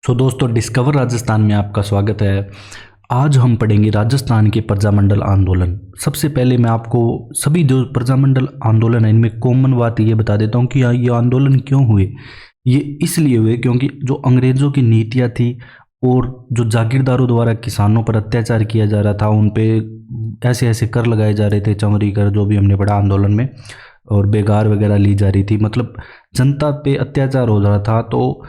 दोस्तों, डिस्कवर राजस्थान में आपका स्वागत है। आज हम पढ़ेंगे राजस्थान के प्रजामंडल आंदोलन। सबसे पहले मैं आपको सभी जो प्रजामंडल आंदोलन है इनमें कॉमन बात ये बता देता हूँ कि ये आंदोलन क्यों हुए। ये इसलिए हुए क्योंकि जो अंग्रेज़ों की नीतियाँ थी और जो जागीरदारों द्वारा किसानों पर अत्याचार किया जा रहा था, उन पे ऐसे ऐसे कर लगाए जा रहे थे, चमड़ी कर, जो भी हमने पढ़ा आंदोलन में, और बेगार वगैरह ली जा रही थी, मतलब जनता पे अत्याचार हो रहा था। तो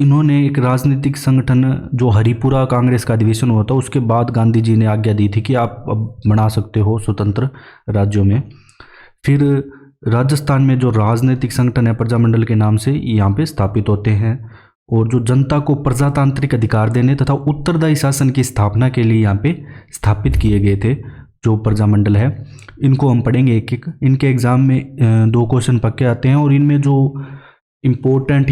इन्होंने एक राजनीतिक संगठन, जो हरिपुरा कांग्रेस का अधिवेशन हुआ था, उसके बाद गांधी जी ने आज्ञा दी थी कि आप अब बना सकते हो स्वतंत्र राज्यों में। फिर राजस्थान में जो राजनीतिक संगठन है प्रजामंडल के नाम से यहाँ पे स्थापित होते हैं, और जो जनता को प्रजातांत्रिक अधिकार देने तथा उत्तरदायी शासन की स्थापना के लिए यहाँ पे स्थापित किए गए थे जो प्रजामंडल है। इनको हम पढ़ेंगे एक एक। इनके एग्जाम में दो क्वेश्चन पक्के आते हैं, और इनमें जो इम्पोर्टेंट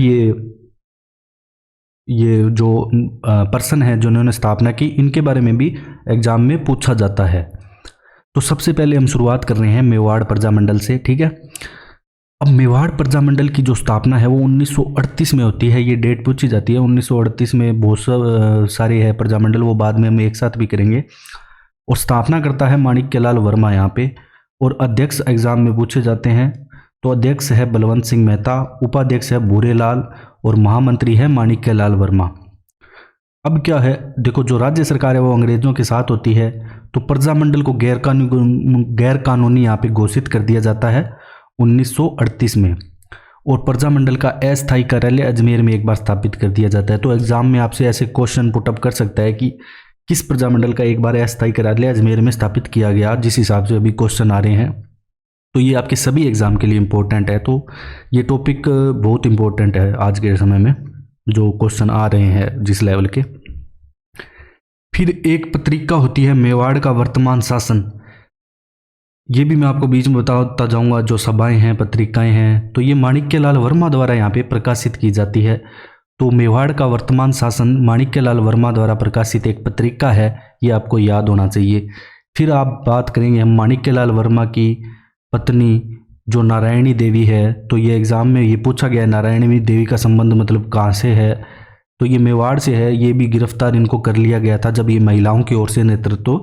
ये जो पर्सन है जिन्होंने स्थापना की, इनके बारे में भी एग्जाम में पूछा जाता है। तो सबसे पहले हम शुरुआत कर रहे हैं मेवाड़ प्रजामंडल से, ठीक है। अब मेवाड़ प्रजामंडल की जो स्थापना है वो 1938 में होती है। ये डेट पूछी जाती है 1938 में। बहुत सारे है प्रजामंडल, वो बाद में हम एक साथ भी करेंगे। और स्थापना करता है माणिक्यलाल वर्मा यहाँ पे। और अध्यक्ष एग्जाम में पूछे जाते हैं, तो अध्यक्ष है बलवंत सिंह मेहता, उपाध्यक्ष है भूरेलाल, और महामंत्री है माणिक्यलाल वर्मा। अब क्या है, देखो, जो राज्य सरकार है वो अंग्रेजों के साथ होती है, तो प्रजामंडल को गैर कानूनी यहाँ पे घोषित कर दिया जाता है 1938 में। और प्रजामंडल का अस्थायी कार्यालय अजमेर में एक बार स्थापित कर दिया जाता है। तो एग्जाम में आपसे ऐसे क्वेश्चन पुटअप कर सकता है कि किस प्रजामंडल का एक बार अस्थायी कार्यालय अजमेर में स्थापित किया गया, जिस हिसाब से अभी क्वेश्चन आ रहे हैं। तो ये आपके सभी एग्जाम के लिए इम्पोर्टेंट है। तो ये टॉपिक बहुत इम्पोर्टेंट है आज के समय में, जो क्वेश्चन आ रहे हैं जिस लेवल के। फिर एक पत्रिका होती है मेवाड़ का वर्तमान शासन। ये भी मैं आपको बीच में बताता जाऊंगा। जो सभाएं हैं, पत्रिकाएं हैं, तो ये माणिक्यलाल वर्मा द्वारा यहाँ पे प्रकाशित की जाती है। तो मेवाड़ का वर्तमान शासन माणिक्यलाल वर्मा द्वारा प्रकाशित एक पत्रिका है, ये आपको याद होना चाहिए। फिर आप बात करेंगे हम माणिक्यलाल वर्मा की पत्नी जो नारायणी देवी है। तो ये एग्ज़ाम में ये पूछा गया है, नारायणी देवी का संबंध मतलब कहाँ से है, तो ये मेवाड़ से है। ये भी गिरफ्तार इनको कर लिया गया था जब ये महिलाओं की ओर से नेतृत्व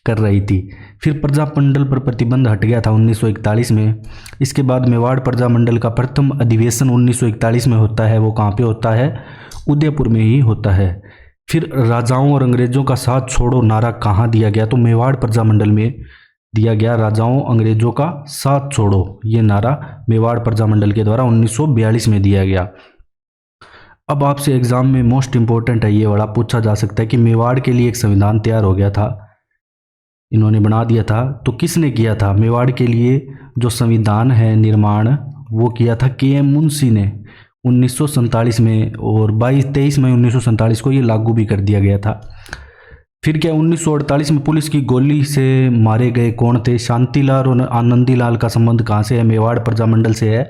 कर रही थी। फिर प्रजामंडल पर प्रतिबंध हट गया था 1941 में। इसके बाद मेवाड़ प्रजामंडल का प्रथम अधिवेशन 1941 में होता है। वो कहाँ पे होता है? उदयपुर में ही होता है। फिर राजाओं और अंग्रेजों का साथ छोड़ो नारा कहाँ दिया गया? तो मेवाड़ प्रजामंडल में दिया गया। राजाओं अंग्रेजों का साथ छोड़ो, ये नारा मेवाड़ प्रजामंडल के द्वारा 1942 में दिया गया। अब आपसे एग्जाम में मोस्ट इंपॉर्टेंट है, ये वाला पूछा जा सकता है कि मेवाड़ के लिए एक संविधान तैयार हो गया था, इन्होंने बना दिया था। तो किसने किया था? मेवाड़ के लिए जो संविधान है निर्माण, वो किया था के.एम. मुंशी ने 1947 में, और 23 मई 1947 को ये लागू भी कर दिया गया था। फिर क्या 1948 में पुलिस की गोली से मारे गए कौन थे? शांतिलाल और आनंदीलाल का संबंध कहाँ से है? मेवाड़ प्रजामंडल से है।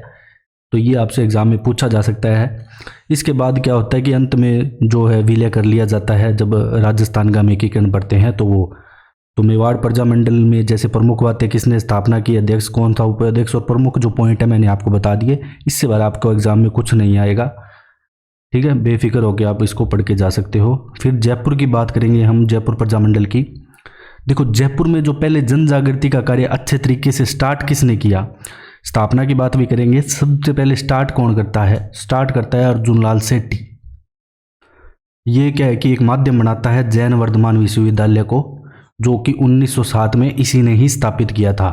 तो ये आपसे एग्जाम में पूछा जा सकता है। इसके बाद क्या होता है कि अंत में जो है विलय कर लिया जाता है जब राजस्थान का एकीकरण बढ़ते हैं। तो मेवाड़ प्रजामंडल में जैसे प्रमुख बातें, किसने स्थापना की, अध्यक्ष कौन था, उपाध्यक्ष, और प्रमुख जो पॉइंट है मैंने आपको बता दिए। इससे बार आपको एग्जाम में कुछ नहीं आएगा, ठीक है। बेफिक्र होकर आप इसको पढ़ के जा सकते हो। फिर जयपुर की बात करेंगे हम, जयपुर प्रजामंडल की। देखो, जयपुर में जो पहले जन जागृति का कार्य अच्छे तरीके से स्टार्ट किसने किया? स्थापना की बात भी करेंगे। सबसे पहले स्टार्ट कौन करता है? स्टार्ट करता है अर्जुन लाल सेठी। ये क्या है कि एक माध्यम बनाता है जैन वर्धमान विश्वविद्यालय को, जो कि 1907 में इसी ने ही स्थापित किया था।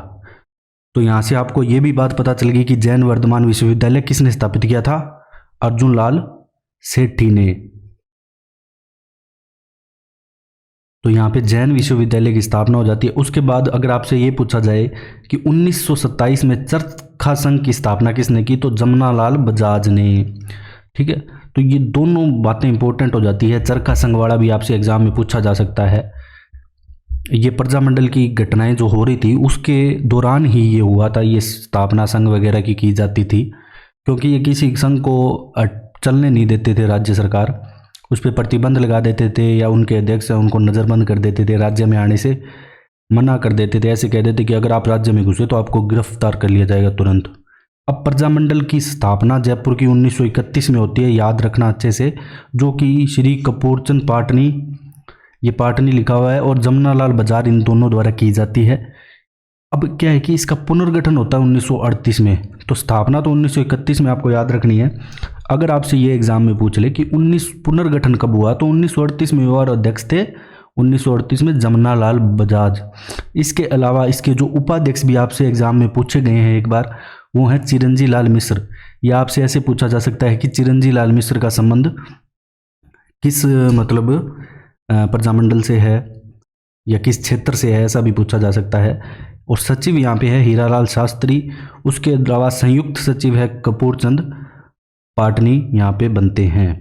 तो यहाँ से आपको ये भी बात पता चल गई कि जैन वर्धमान विश्वविद्यालय किसने स्थापित किया था? अर्जुन लाल सेठी ने। तो यहाँ पे जैन विश्वविद्यालय की स्थापना हो जाती है। उसके बाद अगर आपसे ये पूछा जाए कि 1927 में चरखा संघ की स्थापना किसने की? तो जमनालाल बजाज ने, ठीक है। तो ये दोनों बातें इंपॉर्टेंट हो जाती है। चरखा संघ वाला भी आपसे एग्जाम में पूछा जा सकता है। ये प्रजामंडल की घटनाएं जो हो रही थी उसके दौरान ही ये हुआ था, ये स्थापना संघ वगैरह की जाती थी, क्योंकि ये किसी संघ को चलने नहीं देते थे राज्य सरकार, उस पर प्रतिबंध लगा देते थे, या उनके अध्यक्ष उनको नज़रबंद कर देते थे, राज्य में आने से मना कर देते थे। ऐसे कह देते कि अगर आप राज्य में घुसे तो आपको गिरफ्तार कर लिया जाएगा तुरंत। अब प्रजामंडल की स्थापना जयपुर की 1931 में होती है, याद रखना अच्छे से, जो कि श्री कपूरचंद पाटनी, ये पाटनी लिखा हुआ है, और जमनालाल बजाज इन दोनों द्वारा की जाती है। अब क्या है कि इसका पुनर्गठन होता है 1938 में। तो स्थापना तो 1931 में आपको याद रखनी है। अगर आपसे ये एग्जाम में पूछ ले कि 19 पुनर्गठन कब हुआ, तो 1938 में हुआ और अध्यक्ष थे 1938 में जमनालाल बजाज। इसके अलावा इसके जो उपाध्यक्ष भी आपसे एग्जाम में पूछे गए हैं एक बार, वो हैं चिरंजी लाल मिश्र। या आपसे ऐसे पूछा जा सकता है कि चिरंजी लाल मिश्र का संबंध किस मतलब प्रजामंडल से है या किस क्षेत्र से है, ऐसा भी पूछा जा सकता है। और सचिव यहाँ पे है हीरालाल शास्त्री, उसके अलावा संयुक्त सचिव है कपूरचंद पाटनी यहाँ पे बनते हैं।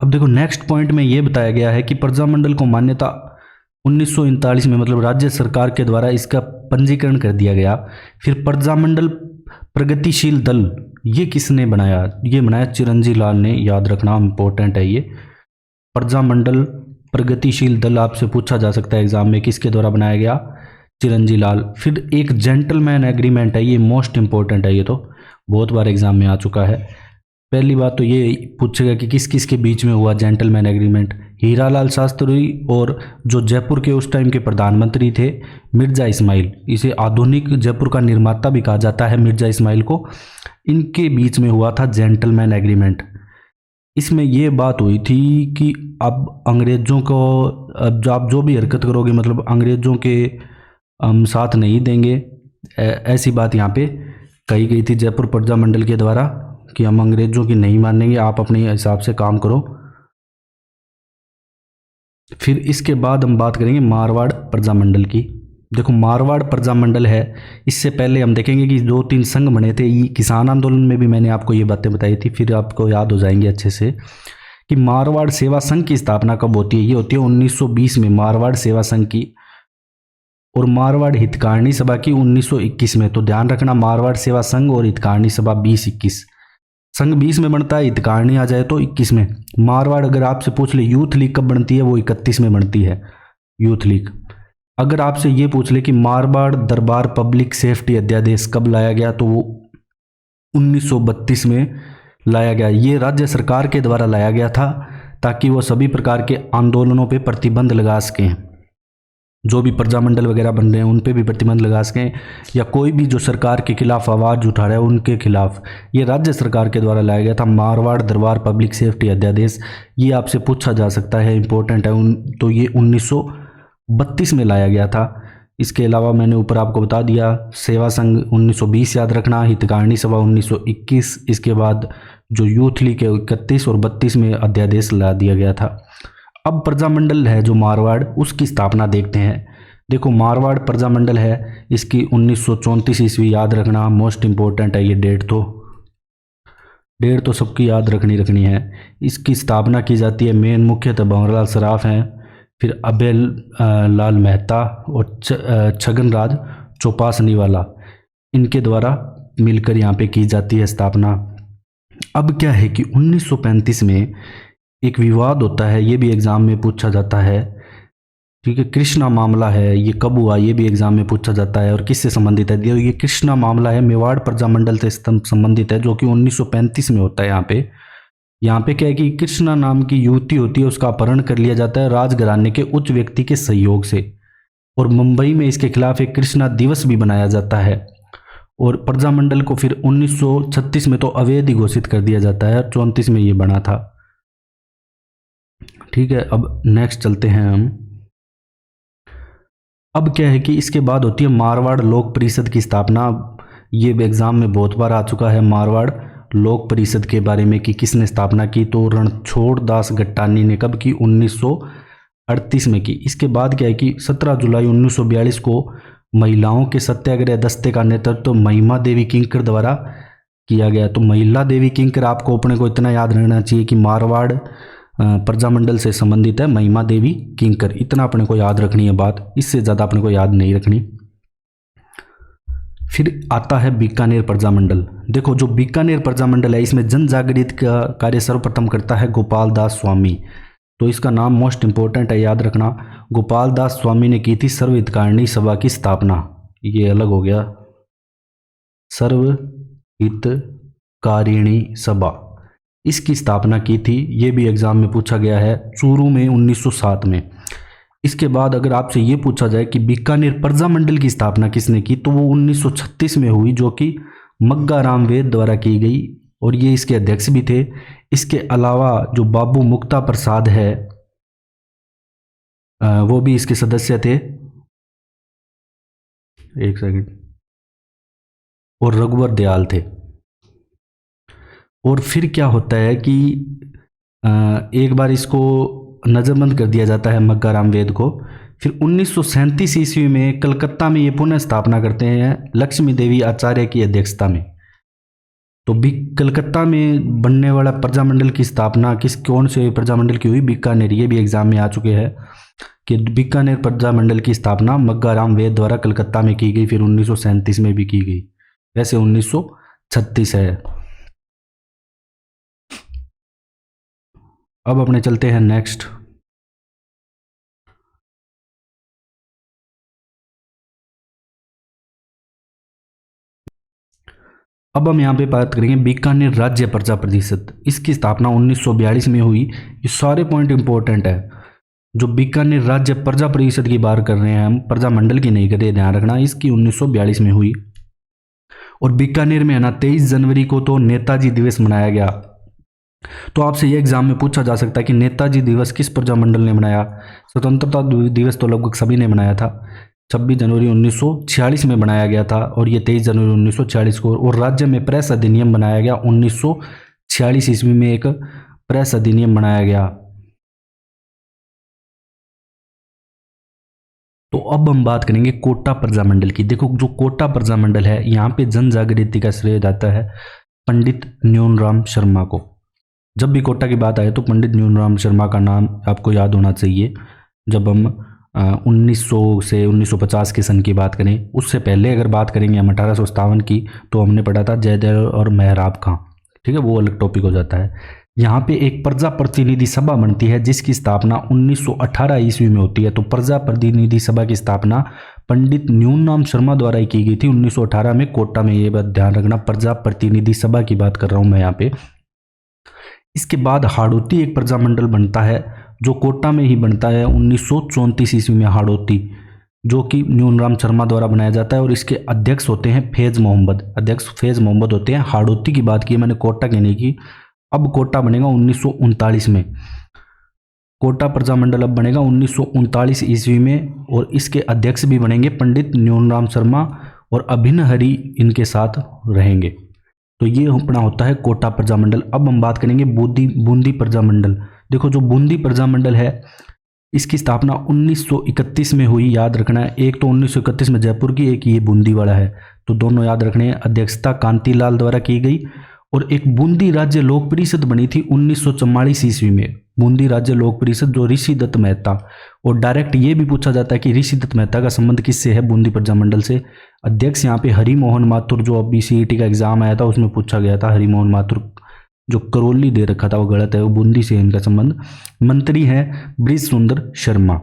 अब देखो नेक्स्ट पॉइंट में ये बताया गया है कि प्रजामंडल को मान्यता 1939 में मतलब राज्य सरकार के द्वारा इसका पंजीकरण कर दिया गया। फिर प्रजामंडल प्रगतिशील दल ये किसने बनाया, ये बनाया चिरंजी लाल ने, याद रखना इंपॉर्टेंट है ये। प्रजामंडल प्रगतिशील दल आपसे पूछा जा सकता है एग्जाम में, किसके द्वारा बनाया गया, चिरंजी लाल। फिर एक जेंटलमैन एग्रीमेंट है, ये मोस्ट इंपॉर्टेंट है, ये तो बहुत बार एग्जाम में आ चुका है। पहली बात तो ये पूछेगा कि किस किस के बीच में हुआ जेंटलमैन एग्रीमेंट, हीरालाल शास्त्री और जो जयपुर के उस टाइम के प्रधानमंत्री थे मिर्जा इस्माइल, इसे आधुनिक जयपुर का निर्माता भी कहा जाता है मिर्जा इस्माइल को, इनके बीच में हुआ था जेंटलमैन एग्रीमेंट। इसमें ये बात हुई थी कि अब अंग्रेज़ों को अब आप जो भी हरकत करोगे मतलब अंग्रेज़ों के हम साथ नहीं देंगे, ऐसी बात यहाँ पे कही गई थी जयपुर प्रजामंडल के द्वारा कि हम अंग्रेज़ों की नहीं मानेंगे, आप अपने हिसाब से काम करो। फिर इसके बाद हम बात करेंगे मारवाड़ प्रजामंडल की। देखो मारवाड़ प्रजामंडल है, इससे पहले हम देखेंगे कि 2-3 संघ बने थे। ये किसान आंदोलन में भी मैंने आपको ये बातें बताई थी, फिर आपको याद हो जाएंगे अच्छे से कि मारवाड़ सेवा संघ की स्थापना कब होती है। ये होती है 1920 में मारवाड़ सेवा संघ की, और मारवाड़ हितकारिणी सभा की 1921 में। तो ध्यान रखना मारवाड़ सेवा संघ और हितकारिणी सभा 20-21, संघ 20 में बनता है, हितकारिणी आ जाए तो 21 में। मारवाड़ अगर आपसे पूछ ले यूथ लीग कब बनती है, वो 31 में बनती है यूथ लीग। अगर आपसे ये पूछ ले कि मारवाड़ दरबार पब्लिक सेफ्टी अध्यादेश कब लाया गया, तो वो 1932 में लाया गया। ये राज्य सरकार के द्वारा लाया गया था ताकि वो सभी प्रकार के आंदोलनों पे प्रतिबंध लगा सकें, जो भी प्रजामंडल वगैरह बन रहे हैं उन पे भी प्रतिबंध लगा सकें, या कोई भी जो सरकार के खिलाफ आवाज़ उठा रहा है उनके खिलाफ। ये राज्य सरकार के द्वारा लाया गया था मारवाड़ दरबार पब्लिक सेफ्टी अध्यादेश। ये आपसे पूछा जा सकता है, इंपॉर्टेंट है। तो ये 1932 में लाया गया था। इसके अलावा मैंने ऊपर आपको बता दिया सेवा संघ 1920 याद रखना, हितकारिणी सभा 1921, इसके बाद जो यूथ लीग है 31 और 32 में अध्यादेश ला दिया गया था। अब प्रजामंडल है जो मारवाड़, उसकी स्थापना देखते हैं। देखो मारवाड़ प्रजामंडल है, इसकी 1934 ईस्वी याद रखना, मोस्ट इंपॉर्टेंट है ये डेट तो सबकी याद रखनी है। इसकी स्थापना की जाती है, मेन मुख्यतः भंवरलाल सराफ हैं, फिर अभय लाल मेहता और छगन राज चौपासनीवाला, इनके द्वारा मिलकर यहाँ पे की जाती है स्थापना। अब क्या है कि 1935 में एक विवाद होता है, ये भी एग्ज़ाम में पूछा जाता है, ठीक है। कृष्णा मामला है, ये कब हुआ ये भी एग्ज़ाम में पूछा जाता है और किससे संबंधित है। ये कृष्णा मामला है मेवाड़ प्रजामंडल से संबंधित है, जो कि 1935 में होता है। यहाँ पे क्या है कि कृष्णा नाम की युवती होती है, उसका अपहरण कर लिया जाता है राजघराने के उच्च व्यक्ति के सहयोग से, और मुंबई में इसके खिलाफ एक कृष्णा दिवस भी बनाया जाता है। और प्रजामंडल को फिर 1936 में तो अवैध घोषित कर दिया जाता है, 34 में ये बना था, ठीक है। अब नेक्स्ट चलते हैं हम। अब क्या है कि इसके बाद होती है मारवाड़ लोक परिषद की स्थापना। ये एग्जाम में बहुत बार आ चुका है मारवाड़ लोक परिषद के बारे में कि किसने स्थापना की, तो रणछोड़ दास गट्टानी ने कब की, 1938 में की। इसके बाद क्या है कि 17 जुलाई 1942 को महिलाओं के सत्याग्रह दस्ते का नेतृत्व महिमा देवी किंकर द्वारा किया गया। तो महिला देवी किंकर आपको अपने को इतना याद रहना चाहिए कि मारवाड़ प्रजामंडल से संबंधित है महिमा देवी किंकर, इतना अपने को याद रखनी है बात, इससे ज़्यादा अपने को याद नहीं रखनी। फिर आता है बीकानेर प्रजामंडल। देखो जो बीकानेर प्रजामंडल है इसमें जन जागृति का कार्य सर्वप्रथम करता है गोपाल दास स्वामी, तो इसका नाम मोस्ट इंपॉर्टेंट है, याद रखना। गोपाल दास स्वामी ने की थी सर्व हितकारिणी सभा की स्थापना, ये अलग हो गया, सर्वहितकारिणी सभा, इसकी स्थापना की थी। ये भी एग्जाम में पूछा गया है, चूरू में 1907 में। इसके बाद अगर आपसे ये पूछा जाए कि बीकानेर प्रजामंडल की स्थापना किसने की, तो वो 1936 में हुई, जो कि मग्गा राम वेद द्वारा की गई, और ये इसके अध्यक्ष भी थे। इसके अलावा जो बाबू मुक्ता प्रसाद है, वो भी इसके सदस्य थे। एक सेकंड, और रघुवर दयाल थे। और फिर क्या होता है कि एक बार इसको नज़रबंद कर दिया जाता है मग्गा राम वेद को। फिर 1937 ईस्वी में कलकत्ता में ये पुनः स्थापना करते हैं लक्ष्मी देवी आचार्य की अध्यक्षता में। तो कलकत्ता में बनने वाला प्रजामंडल की स्थापना कौन से प्रजामंडल की हुई? बीकानेर। ये भी एग्जाम में आ चुके हैं कि बीकानेर प्रजामंडल की स्थापना मग्गा राम वेद द्वारा कलकत्ता में की गई, फिर 1937 में भी की गई। वैसे 1936 है। अब अपने चलते हैं नेक्स्ट। अब हम यहाँ पे बात करेंगे बीकानेर राज्य प्रजा परिषद। इसकी स्थापना 1942 में हुई। ये सारे पॉइंट इंपॉर्टेंट है। जो बीकानेर राज्य प्रजा परिषद की बात कर रहे हैं हम, प्रजामंडल की नहीं कर रहे, ध्यान रखना। इसकी 1942 में हुई। और बीकानेर में है ना 23 जनवरी को तो नेताजी दिवस मनाया गया। तो आपसे ये एग्जाम में पूछा जा सकता है कि नेताजी दिवस किस प्रजामंडल ने मनाया? स्वतंत्रता दिवस तो लगभग सभी ने मनाया था। 26 जनवरी 1946 में बनाया गया था, और ये 23 जनवरी 1946 को। और राज्य में प्रेस अधिनियम बनाया गया 1946 ईस्वी में, एक प्रेस अधिनियम बनाया गया। तो अब हम बात करेंगे कोटा प्रजामंडल की। देखो, जो कोटा प्रजामंडल है, यहाँ पे जन जागृति का श्रेय जाता है पंडित न्यूनराम शर्मा को। जब भी कोटा की बात आए तो पंडित न्यूनराम शर्मा का नाम आपको याद होना चाहिए। जब हम 1900 से 1950 के सन की बात करें, उससे पहले अगर बात करेंगे हम 1857 की, तो हमने पढ़ा था जयदेव और मेहराब खां। ठीक है, वो अलग टॉपिक हो जाता है। यहाँ पे एक प्रजा प्रतिनिधि सभा बनती है, जिसकी स्थापना 1918 ईस्वी में होती है। तो प्रजा प्रतिनिधि सभा की स्थापना पंडित न्यूनराम शर्मा द्वारा ही की गई थी 1918 में, कोटा में। ये बात ध्यान रखना, प्रजा प्रतिनिधि सभा की बात कर रहा हूँ मैं यहाँ पे। इसके बाद हाड़ौती एक प्रजामंडल बनता है, जो कोटा में ही बनता है 1934 ईस्वी में। हाड़ौती, जो कि न्यूनराम शर्मा द्वारा बनाया जाता है, और इसके अध्यक्ष होते हैं फैज मोहम्मद। अध्यक्ष फैज मोहम्मद होते हैं। हाड़ौती की बात की मैंने, कोटा की नहीं की। अब कोटा बनेगा 1939 में। कोटा प्रजामंडल अब बनेगा 1939 ईस्वी में, और इसके अध्यक्ष भी बनेंगे पंडित न्यूनराम शर्मा, और अभिन्न हरि इनके साथ रहेंगे। तो ये अपना होता है कोटा प्रजामंडल। अब हम बात करेंगे बूंदी प्रजामंडल। देखो, जो बूंदी प्रजामंडल है, इसकी स्थापना 1931 में हुई। याद रखना है, एक तो 1931 में जयपुर की, एक ये बूंदी वाला है, तो दोनों याद रखने हैं। अध्यक्षता कांतीलाल द्वारा की गई। और एक बूंदी राज्य लोक परिषद बनी थी 1944 ईस्वी में। बूंदी राज्य लोक परिषद, जो ऋषि दत्त मेहता, और डायरेक्ट ये भी पूछा जाता है कि ऋषि दत्त मेहता का संबंध किससे है? बूंदी प्रजामंडल से। अध्यक्ष यहाँ पे हरिमोहन माथुर, जो अभी CET का एग्जाम आया था उसमें पूछा गया था। हरिमोहन माथुर, जो करौली दे रखा था वो गलत है, वो बूंदी से इनका संबंध। मंत्री हैं ब्रिज सुंदर शर्मा।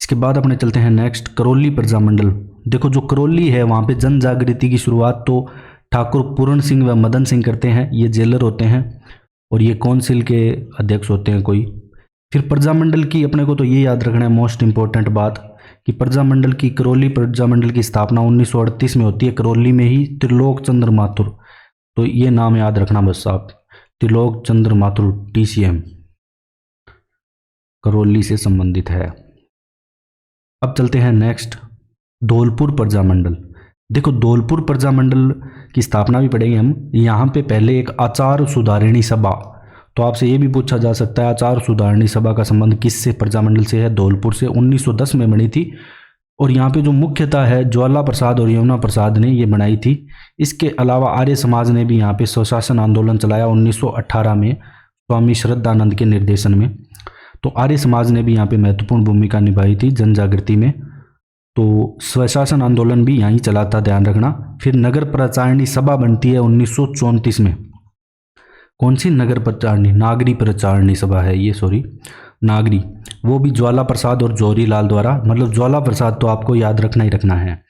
इसके बाद अपने चलते हैं नेक्स्ट, करौली प्रजामंडल। देखो, जो करौली है, वहाँ पे जन जागृति की शुरुआत तो ठाकुर पूर्ण सिंह व मदन सिंह करते हैं। ये जेलर होते हैं, और ये काउंसिल के अध्यक्ष होते हैं कोई। फिर प्रजामंडल की अपने को तो ये याद रखना है, मोस्ट इंपॉर्टेंट बात, कि प्रजामंडल की, करौली प्रजामंडल की स्थापना 1938 में होती है, करौली में ही। त्रिलोक चंद्र माथुर, तो ये नाम याद रखना बस आप, त्रिलोक चंद्र माथुर TCM, करौली से संबंधित है। अब चलते हैं नेक्स्ट, धौलपुर प्रजामंडल। देखो, धौलपुर प्रजामंडल की स्थापना भी पढ़ेंगे हम। यहाँ पे पहले एक आचार सुधारिणी सभा, तो आपसे ये भी पूछा जा सकता है आचार सुधारिणी सभा का संबंध किससे प्रजामंडल से है? धौलपुर से। 1910 में बनी थी, और यहाँ पे जो मुख्यतः है ज्वाला प्रसाद और यमुना प्रसाद ने ये बनाई थी। इसके अलावा आर्य समाज ने भी यहाँ पे स्वशासन आंदोलन चलाया 1918 में, स्वामी श्रद्धानंद के निर्देशन में। तो आर्य समाज ने भी यहाँ पे महत्वपूर्ण भूमिका निभाई थी जन जागृति में। तो स्वशासन आंदोलन भी यहीं चला था, ध्यान रखना। फिर नगर प्रचारणी सभा बनती है 1934 में। कौन सी नगर प्रचारणी? नागरी प्रचारणी सभा है ये, सॉरी, नागरी। वो भी ज्वाला प्रसाद और जौहरी लाल द्वारा, मतलब ज्वाला प्रसाद तो आपको याद रखना ही रखना है।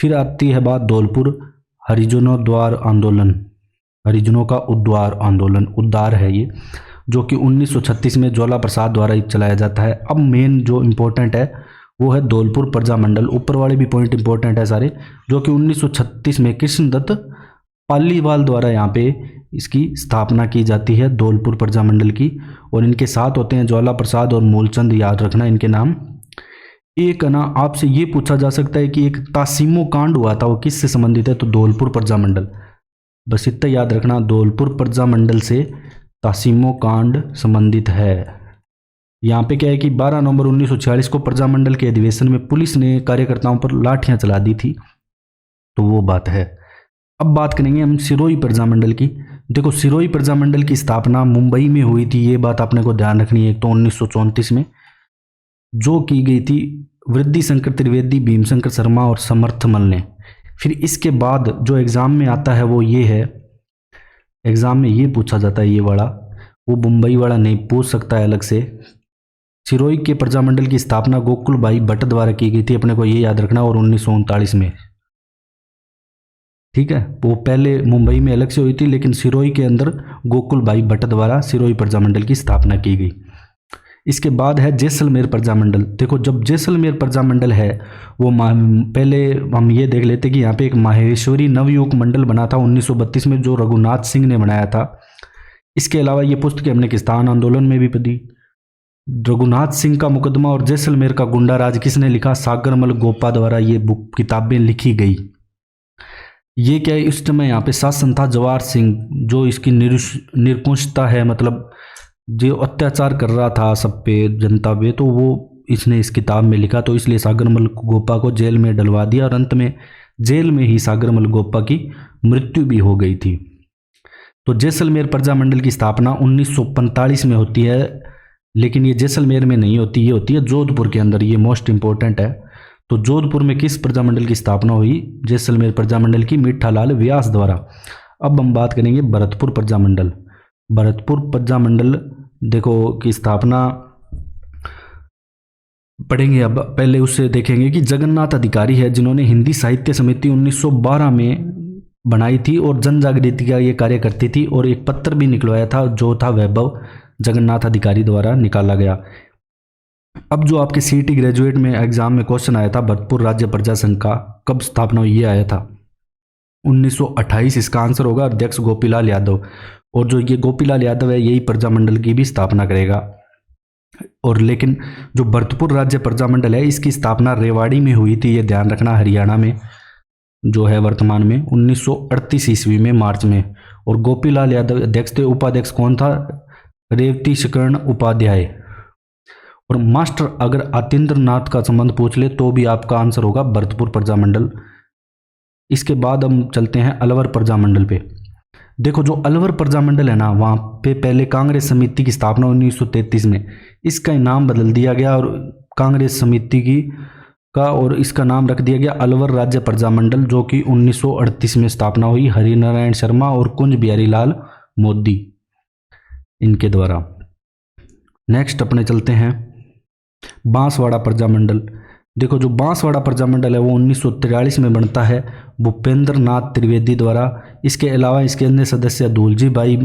फिर आती है बात धौलपुर हरिजनों द्वार आंदोलन, हरिजनों का उद्वार आंदोलन, उद्धार है ये, जो कि 1936 में ज्वाला प्रसाद द्वारा चलाया जाता है। अब मेन जो इम्पोर्टेंट है वो है धौलपुर प्रजा मंडल, ऊपर वाले भी पॉइंट इंपॉर्टेंट है सारे, जो कि 1936 में कृष्णदत्त पालीवाल द्वारा यहाँ पे इसकी स्थापना की जाती है धौलपुर प्रजा मंडल की। और इनके साथ होते हैं ज्वाला प्रसाद और मूलचंद, याद रखना इनके नाम। एक ना आपसे ये पूछा जा सकता है कि एक तासीमो कांड हुआ था, वो किससे संबंधित है, तो धौलपुर प्रजा मंडल, बस इतना याद रखना, धौलपुर प्रजा मंडल से तासीमो कांड संबंधित है। यहाँ पे क्या है कि 12 नवंबर 1946 को प्रजा मंडल के अधिवेशन में पुलिस ने कार्यकर्ताओं पर लाठियां चला दी थी, तो वो बात है। अब बात करेंगे हम सिरोही प्रजा मंडल की। देखो सिरोही प्रजा मंडल की स्थापना मुंबई में हुई थी, ये बात आपने को ध्यान रखनी है। तो 1934 में जो की गई थी वृद्धि शंकर त्रिवेदी, भीमशंकर शर्मा और समर्थ मल ने। फिर इसके बाद जो एग्ज़ाम में आता है वो ये है, एग्ज़ाम में ये पूछा जाता है ये वाला, वो मुंबई वाला नहीं पूछ सकता है अलग से। सिरोही के प्रजामंडल की स्थापना गोकुल भाई भट्ट द्वारा की गई थी, अपने को ये याद रखना, और 1939 में, ठीक है। वो पहले मुंबई में अलग से हुई थी, लेकिन सिरोही के अंदर गोकुल भाई भट्ट द्वारा सिरोही प्रजामंडल की स्थापना की गई। इसके बाद है जैसलमेर प्रजामंडल। देखो जब जैसलमेर प्रजामंडल है वो पहले हम ये देख लेते कि यहाँ पे एक माहेश्वरी नवयुग मंडल बना था 1932 में, जो रघुनाथ सिंह ने बनाया था। इसके अलावा ये पुस्तकें हमने किसान आंदोलन में भी पढ़ी। रघुनाथ सिंह का मुकदमा और जैसलमेर का गुंडा राज किसने लिखा, सागरमल गोपा द्वारा ये बुक किताबें लिखी गई। ये क्या है, इस समय यहाँ पे शासन था जवाहर सिंह, जो इसकी निरंकुशता है, मतलब जो अत्याचार कर रहा था सब पे, जनता पे, तो वो इसने इस किताब में लिखा, तो इसलिए सागरमल गोपा को जेल में डलवा दिया, और अंत में जेल में ही सागरमल गोपा की मृत्यु भी हो गई थी। तो जैसलमेर प्रजामंडल की स्थापना 1945 में होती है, लेकिन ये जैसलमेर में नहीं होती, ये होती है जोधपुर के अंदर, ये मोस्ट इंपॉर्टेंट है। तो जोधपुर में किस प्रजामंडल की स्थापना हुई, जैसलमेर प्रजामंडल की, मीठालाल व्यास द्वारा। अब हम बात करेंगे भरतपुर प्रजामंडल। भरतपुर प्रजामंडल देखो की स्थापना पढ़ेंगे। अब पहले उससे देखेंगे कि जगन्नाथ अधिकारी है, जिन्होंने हिंदी साहित्य समिति 1912 में बनाई थी और जन जागृति का ये कार्य करती थी, और एक पत्र भी निकलवाया था जो था वैभव जगन्नाथ अधिकारी द्वारा निकाला गया। अब जो आपके सीईटी ग्रेजुएट में एग्जाम में क्वेश्चन आया था, भरतपुर राज्य प्रजा संघ का कब स्थापना हुई, ये आया था 1928, इसका आंसर होगा अध्यक्ष गोपीलाल यादव। और जो ये गोपीलाल यादव है यही प्रजामंडल की भी स्थापना करेगा। और लेकिन जो भरतपुर राज्य प्रजामंडल है इसकी स्थापना रेवाड़ी में हुई थी, ये ध्यान रखना, हरियाणा में जो है वर्तमान में, 1938 ईस्वी में मार्च में। और गोपीलाल यादव अध्यक्ष थे। उपाध्यक्ष कौन था, रेवती शरण उपाध्याय। और मास्टर अगर आतिंद्र नाथ का संबंध पूछ ले तो भी आपका आंसर होगा भरतपुर प्रजामंडल। इसके बाद हम चलते हैं अलवर प्रजामंडल पे। देखो जो अलवर प्रजामंडल है ना, वहाँ पे पहले कांग्रेस समिति की स्थापना 1933 में, इसका नाम बदल दिया गया और कांग्रेस समिति की का, और इसका नाम रख दिया गया अलवर राज्य प्रजामंडल, जो कि 1938 में स्थापना हुई हरिनारायण शर्मा और कुंज बिहारी लाल मोदी इनके द्वारा। नेक्स्ट अपने चलते हैं बांसवाड़ा प्रजामंडल। देखो जो बांसवाड़ा प्रजामंडल है वो 1943 में बनता है भूपेंद्र नाथ त्रिवेदी द्वारा। इसके अलावा इसके अन्य सदस्य धूलजी भाई,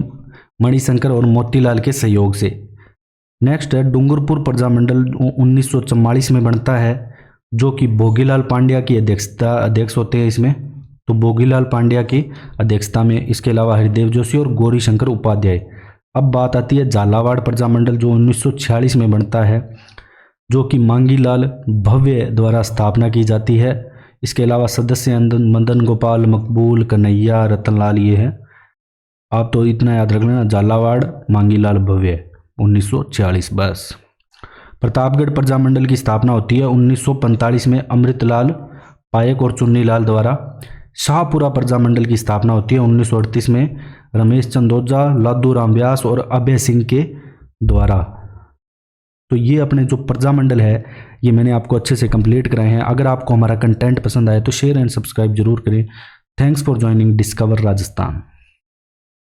मणिशंकर और मोतीलाल के सहयोग से। नेक्स्ट है डूंगरपुर प्रजामंडल, 1944 में बनता है, जो कि भोगीलाल पांड्या की अध्यक्ष होते हैं इसमें, तो भोगीलाल पांड्या की अध्यक्षता में। इसके अलावा हरिदेव जोशी और गौरी शंकर उपाध्याय। अब बात आती है झालावाड़ प्रजामंडल, जो 1946 में बनता है, जो कि मांगीलाल भव्य द्वारा स्थापना की जाती है। इसके अलावा सदस्य मदन गोपाल, मकबूल, कन्हैया, रतनलाल, ये है। आप तो इतना याद रख लेना, झालावाड़ मांगीलाल भव्य 1946 बस। प्रतापगढ़ प्रजामंडल की स्थापना होती है 1945 में अमृतलाल पायक और चुन्नीलाल द्वारा। शाहपुरा प्रजामंडल की स्थापना होती है 1938 में रमेश चंद ओझा, लादू राम व्यास और अभय सिंह के द्वारा। तो ये अपने जो प्रजामंडल है ये मैंने आपको अच्छे से कंप्लीट कराए हैं। अगर आपको हमारा कंटेंट पसंद आए तो शेयर एंड सब्सक्राइब जरूर करें। Thanks for joining discover Rajasthan.